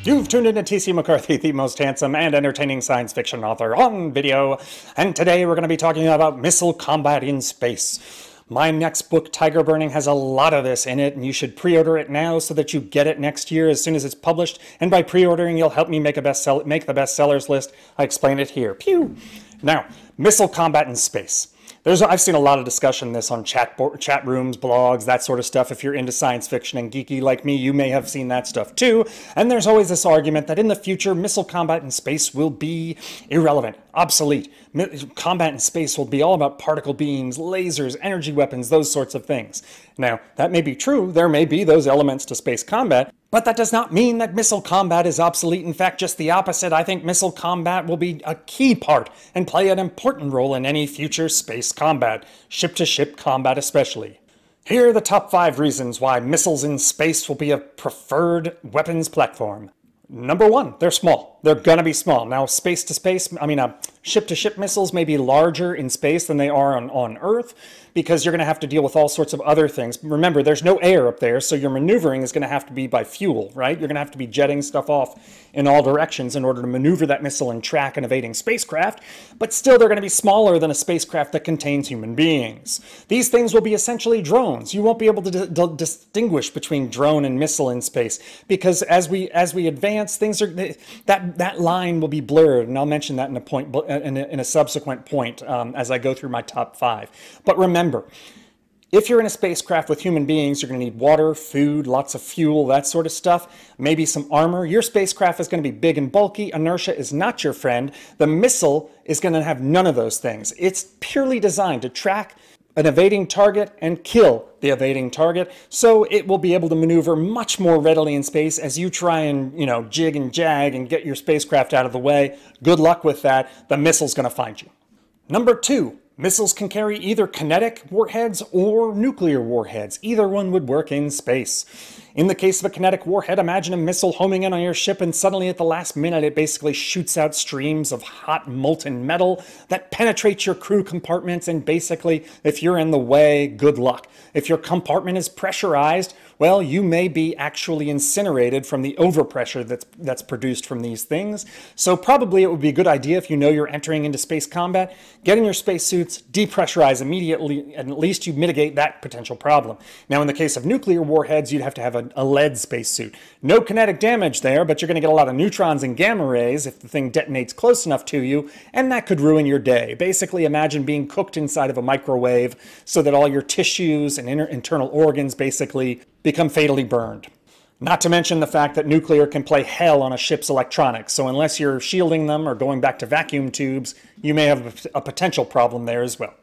You've tuned in to T.C. McCarthy, the most handsome and entertaining science fiction author on video, and today we're going to be talking about missile combat in space. My next book, Tyger Burning, has a lot of this in it, and you should pre-order it now so that you get it next year as soon as it's published, and by pre-ordering you'll help me make the bestsellers list. I explain it here. Pew! Now, missile combat in space. I've seen a lot of discussion on this on chat rooms, blogs, that sort of stuff. If you're into science fiction and geeky like me, you may have seen that stuff too. And there's always this argument that in the future, missile combat in space will be irrelevant, obsolete. Combat in space will be all about particle beams, lasers, energy weapons, those sorts of things. Now, that may be true. There may be those elements to space combat, but that does not mean that missile combat is obsolete. In fact, just the opposite. I think missile combat will be a key part and play an important role in any future space combat, ship-to-ship combat especially. Here are the top 5 reasons why missiles in space will be a preferred weapons platform. Number 1, they're small. They're gonna be small. Now, ship-to-ship missiles may be larger in space than they are on Earth because you're gonna have to deal with all sorts of other things. Remember, there's no air up there, so your maneuvering is gonna have to be by fuel, right? You're gonna have to be jetting stuff off in all directions in order to maneuver that missile and track an evading spacecraft, but still they're gonna be smaller than a spacecraft that contains human beings. These things will be essentially drones. You won't be able to distinguish between drone and missile in space because as we advance, that line will be blurred, and I'll mention that in a subsequent point as I go through my top 5. But remember, if you're in a spacecraft with human beings, you're going to need water, food, lots of fuel, that sort of stuff, maybe some armor. Your spacecraft is going to be big and bulky. Inertia is not your friend. The missile is going to have none of those things. It's purely designed to track an evading target and kill the evading target, so it will be able to maneuver much more readily in space as you try and, jig and jag and get your spacecraft out of the way. Good luck with that. The missile's going to find you. Number 2. Missiles can carry either kinetic warheads or nuclear warheads. Either one would work in space. In the case of a kinetic warhead, imagine a missile homing in on your ship and suddenly at the last minute it basically shoots out streams of hot molten metal that penetrates your crew compartments, and basically, if you're in the way, good luck. If your compartment is pressurized, well, you may be actually incinerated from the overpressure that's produced from these things. So probably it would be a good idea, if you know you're entering into space combat, get in your spacesuits, depressurize immediately, and at least you mitigate that potential problem. Now, in the case of nuclear warheads, you'd have to have a lead spacesuit. No kinetic damage there, but you're going to get a lot of neutrons and gamma rays if the thing detonates close enough to you, and that could ruin your day. Basically, imagine being cooked inside of a microwave so that all your tissues and internal organs basically become fatally burned. Not to mention the fact that nuclear can play hell on a ship's electronics, so unless you're shielding them or going back to vacuum tubes, you may have a potential problem there as well.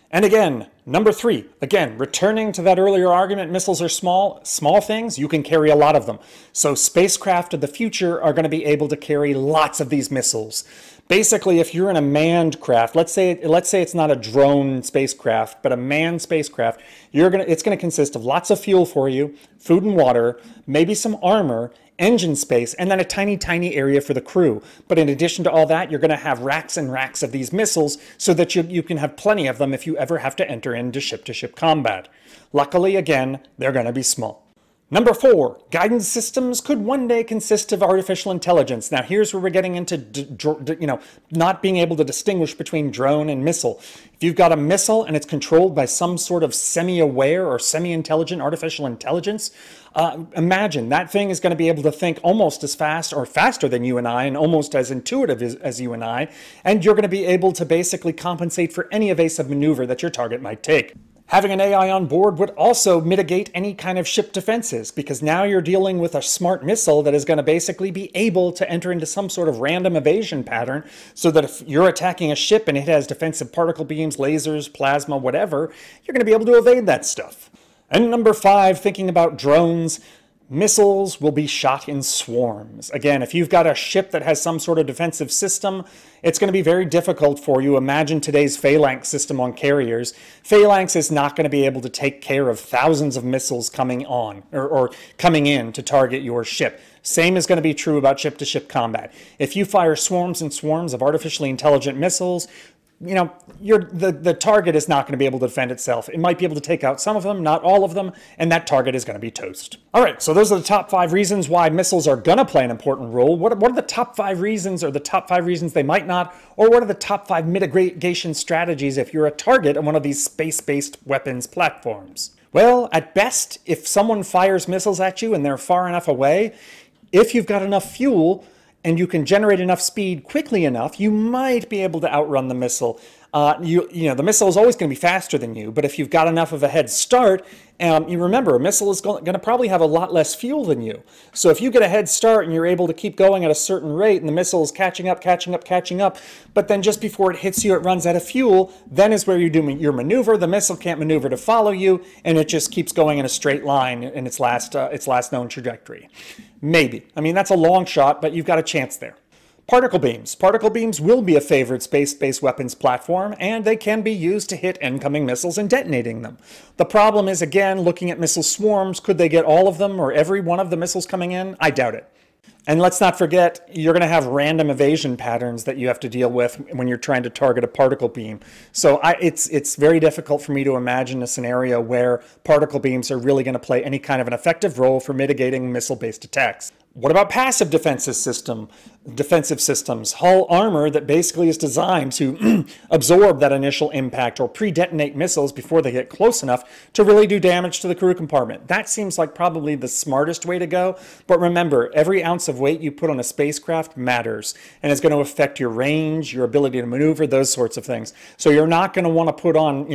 And again, number 3, again, returning to that earlier argument, missiles are small things, you can carry a lot of them. So spacecraft of the future are going to be able to carry lots of these missiles. Basically, if you're in a manned craft, let's say it's not a drone spacecraft, but a manned spacecraft, it's going to consist of lots of fuel for you, food and water, maybe some armor, engine space, and then a tiny, tiny area for the crew. But in addition to all that, you're going to have racks and racks of these missiles so that you can have plenty of them if you ever have to enter into ship-to-ship combat. Luckily, again, they're going to be small. Number 4, guidance systems could one day consist of artificial intelligence. Now here's where we're getting into, not being able to distinguish between drone and missile. If you've got a missile and it's controlled by some sort of semi-aware or semi-intelligent artificial intelligence, imagine that thing is going to be able to think almost as fast or faster than you and I, and almost as intuitive as you and I, and you're going to be able to basically compensate for any evasive maneuver that your target might take. Having an AI on board would also mitigate any kind of ship defenses, because now you're dealing with a smart missile that is going to basically be able to enter into some sort of random evasion pattern, so that if you're attacking a ship and it has defensive particle beams, lasers, plasma, whatever, you're going to be able to evade that stuff. And number 5, thinking about drones, missiles will be shot in swarms. Again, if you've got a ship that has some sort of defensive system, it's going to be very difficult for you. Imagine today's phalanx system on carriers. Phalanx is not going to be able to take care of thousands of missiles coming on or coming in to target your ship. Same is going to be true about ship-to-ship combat. If you fire swarms and swarms of artificially intelligent missiles, the target is not going to be able to defend itself. It might be able to take out some of them, not all of them, and that target is going to be toast. All right, so those are the top 5 reasons why missiles are going to play an important role. What are the top 5 reasons, or the top 5 reasons they might not, or what are the top 5 mitigation strategies if you're a target on one of these space-based weapons platforms? Well, at best, if someone fires missiles at you and they're far enough away, if you've got enough fuel and you can generate enough speed quickly enough, you might be able to outrun the missile. The missile is always going to be faster than you, but if you've got enough of a head start, you remember, a missile is going to probably have a lot less fuel than you. So if you get a head start and you're able to keep going at a certain rate and the missile is catching up, but then just before it hits you, it runs out of fuel, then is where you do your maneuver. The missile can't maneuver to follow you, and it just keeps going in a straight line in its last known trajectory. Maybe. I mean, that's a long shot, but you've got a chance there. Particle beams. Particle beams will be a favored space-based weapons platform, and they can be used to hit incoming missiles and detonating them. The problem is, again, looking at missile swarms, could they get all of them or every one of the missiles coming in? I doubt it. And let's not forget, you're going to have random evasion patterns that you have to deal with when you're trying to target a particle beam. So it's very difficult for me to imagine a scenario where particle beams are really going to play any kind of an effective role for mitigating missile-based attacks. What about passive defensive systems? Hull armor that basically is designed to absorb that initial impact or pre-detonate missiles before they get close enough to really do damage to the crew compartment. That seems like probably the smartest way to go. But remember, every ounce of weight you put on a spacecraft matters, and it's going to affect your range, your ability to maneuver, those sorts of things. So you're not going to want to put on,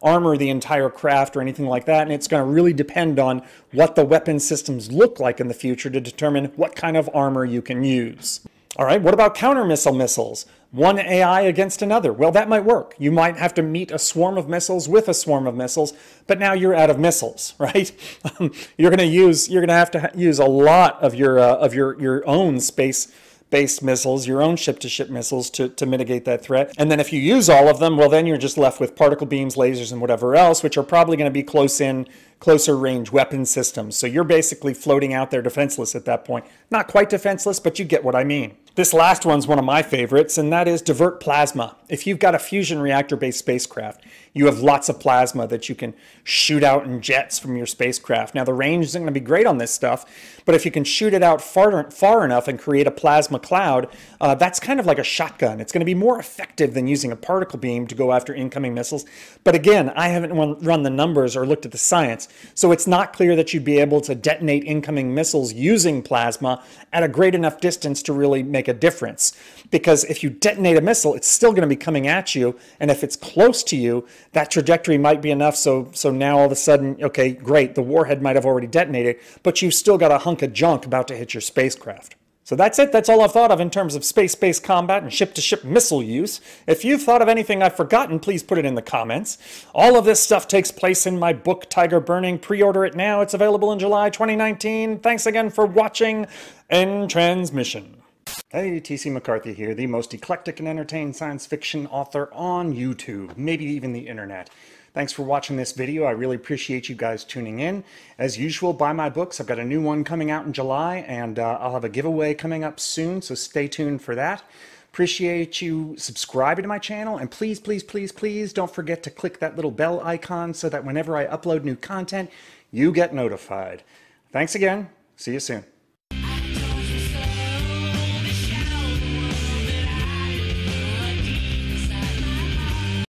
armor the entire craft or anything like that, and it's going to really depend on what the weapon systems look like in the future to determine what kind of armor you can use. All right, what about counter-missile missiles? One AI against another. Well, that might work. You might have to meet a swarm of missiles with a swarm of missiles, but now you're out of missiles, right? You're going to have to use a lot of your own space-based missiles, your own ship-to-ship missiles to mitigate that threat. And then if you use all of them, well, then you're just left with particle beams, lasers, and whatever else, which are probably going to be closer range weapon systems. So you're basically floating out there defenseless at that point. Not quite defenseless, but you get what I mean. This last one's one of my favorites, and that is divert plasma. If you've got a fusion reactor-based spacecraft, you have lots of plasma that you can shoot out in jets from your spacecraft. Now, the range isn't going to be great on this stuff, but if you can shoot it out far enough and create a plasma cloud, that's kind of like a shotgun. It's going to be more effective than using a particle beam to go after incoming missiles. But again, I haven't run the numbers or looked at the science, so it's not clear that you'd be able to detonate incoming missiles using plasma at a great enough distance to really make a difference. Because if you detonate a missile, it's still going to be coming at you, and if it's close to you, that trajectory might be enough so now all of a sudden, okay, great, the warhead might have already detonated, but you've still got a hunk of junk about to hit your spacecraft. So that's it. That's all I've thought of in terms of space-based combat and ship-to-ship missile use. If you've thought of anything I've forgotten, please put it in the comments. All of this stuff takes place in my book, Tyger Burning. Pre-order it now. It's available in July 2019. Thanks again for watching. End transmission. Hey, TC McCarthy here, the most eclectic and entertaining science fiction author on YouTube, maybe even the internet. Thanks for watching this video. I really appreciate you guys tuning in. As usual, buy my books. I've got a new one coming out in July, and I'll have a giveaway coming up soon, so stay tuned for that. Appreciate you subscribing to my channel, and please, please, please, please don't forget to click that little bell icon so that whenever I upload new content, you get notified. Thanks again. See you soon.